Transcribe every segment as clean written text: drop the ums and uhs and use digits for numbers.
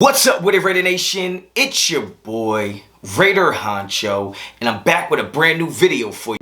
What's up with it, Raider Nation? It's your boy, Raider Honcho, and I'm back with a brand new video for you.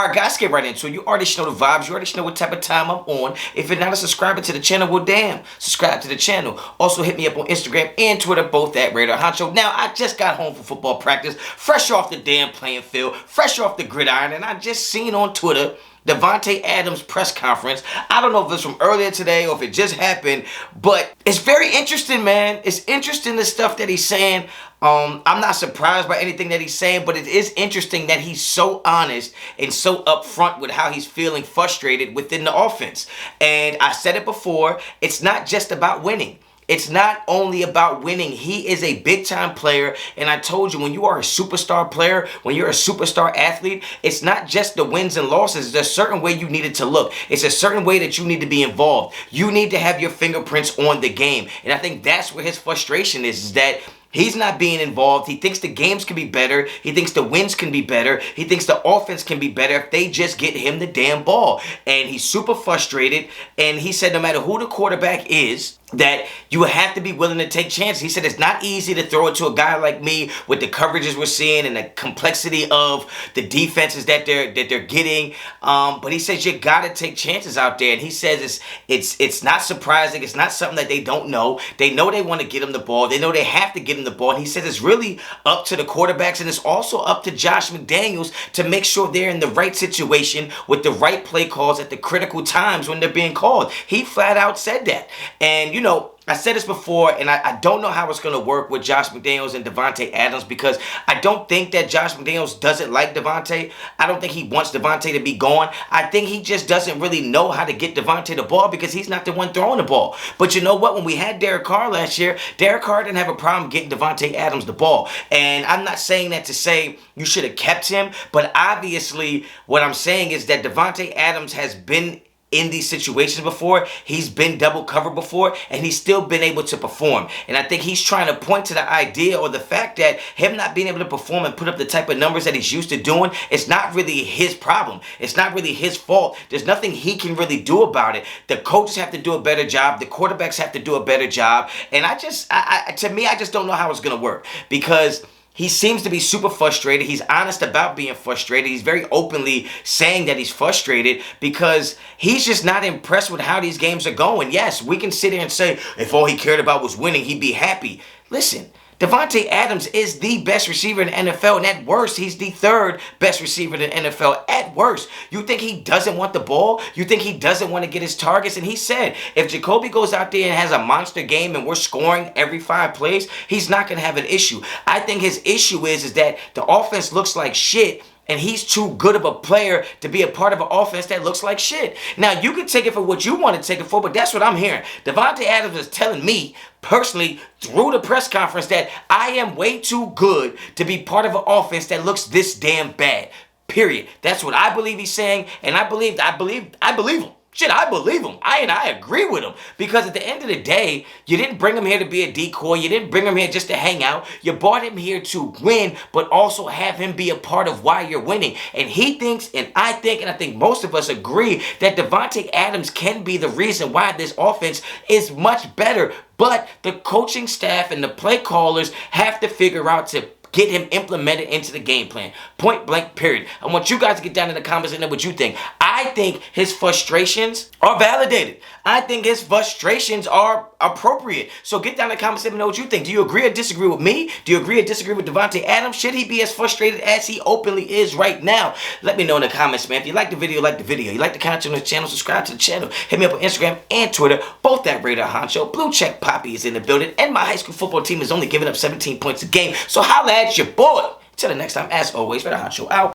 Alright guys, get right into it. You already know the vibes. You already know what type of time I'm on. If you're not a subscriber to the channel, well damn, subscribe to the channel. Also hit me up on Instagram and Twitter, both at Raider Honcho. Now, I just got home from football practice, fresh off the damn playing field, fresh off the gridiron, and I just seen on Twitter Davante Adams' press conference. I don't know if it's from earlier today or if it just happened, but it's very interesting, man. It's interesting, the stuff that he's saying. I'm not surprised by anything that he's saying, but it is interesting that he's so honest and so upfront with how he's feeling frustrated within the offense. And I said it before, it's not just about winning. It's not only about winning. He is a big-time player, and I told you, when you are a superstar player, when you're a superstar athlete, it's not just the wins and losses. There's a certain way you need it to look. It's a certain way that you need to be involved. You need to have your fingerprints on the game, and I think that's where his frustration is that he's not being involved. He thinks the games can be better. He thinks the wins can be better. He thinks the offense can be better if they just get him the damn ball. And he's super frustrated. And he said no matter who the quarterback is, that you have to be willing to take chances. He said it's not easy to throw it to a guy like me with the coverages we're seeing and the complexity of the defenses that they're getting. But he says you got to take chances out there. And he says it's not surprising. It's not something that they don't know. They know they want to get him the ball. They know they have to get him the ball. And he says it's really up to the quarterbacks, and it's also up to Josh McDaniels to make sure they're in the right situation with the right play calls at the critical times when they're being called. He flat out said that. And you know, I said this before, and I don't know how it's going to work with Josh McDaniels and Davante Adams, because I don't think that Josh McDaniels doesn't like Davante. I don't think he wants Davante to be gone. I think he just doesn't really know how to get Davante the ball because he's not the one throwing the ball. But you know what? When we had Derek Carr last year, Derek Carr didn't have a problem getting Davante Adams the ball. And I'm not saying that to say you should have kept him, but obviously what I'm saying is that Davante Adams has been in these situations before. He's been double covered before, and he's still been able to perform. And I think he's trying to point to the idea or the fact that him not being able to perform and put up the type of numbers that he's used to doing, it's not really his problem. It's not really his fault. There's nothing he can really do about it. The coaches have to do a better job. The quarterbacks have to do a better job. And I just don't know how it's going to work, because he seems to be super frustrated. He's honest about being frustrated. He's very openly saying that he's frustrated because he's just not impressed with how these games are going. Yes, we can sit here and say if all he cared about was winning, he'd be happy. Listen, Davante Adams is the best receiver in the NFL, and at worst, he's the third best receiver in the NFL. At worst, you think he doesn't want the ball? You think he doesn't want to get his targets? And he said, if Jacoby goes out there and has a monster game and we're scoring every 5 plays, he's not going to have an issue. I think his issue is that the offense looks like shit, and he's too good of a player to be a part of an offense that looks like shit. Now, you can take it for what you want to take it for, but that's what I'm hearing. Davante Adams is telling me personally through the press conference that I am way too good to be part of an offense that looks this damn bad. Period. That's what I believe he's saying, and I believe him. Shit, I believe him. I agree with him. Because at the end of the day, you didn't bring him here to be a decoy. You didn't bring him here just to hang out. You brought him here to win, but also have him be a part of why you're winning. And he thinks, and I think most of us agree, that Davante Adams can be the reason why this offense is much better. But the coaching staff and the play callers have to figure out to get him implemented into the game plan. Point blank, period. I want you guys to get down in the comments and know what you think. I think his frustrations are validated. I think his frustrations are appropriate. So get down in the comments and let me know what you think. Do you agree or disagree with me? Do you agree or disagree with Davante Adams? Should he be as frustrated as he openly is right now? Let me know in the comments, man. If you like the video, like the video. You like the content on the channel, subscribe to the channel. Hit me up on Instagram and Twitter, both at Raider Honcho. Blue Check Poppy is in the building, and my high school football team is only giving up 17 points a game. So holla at your boy. Till the next time, as always, Raider Honcho out.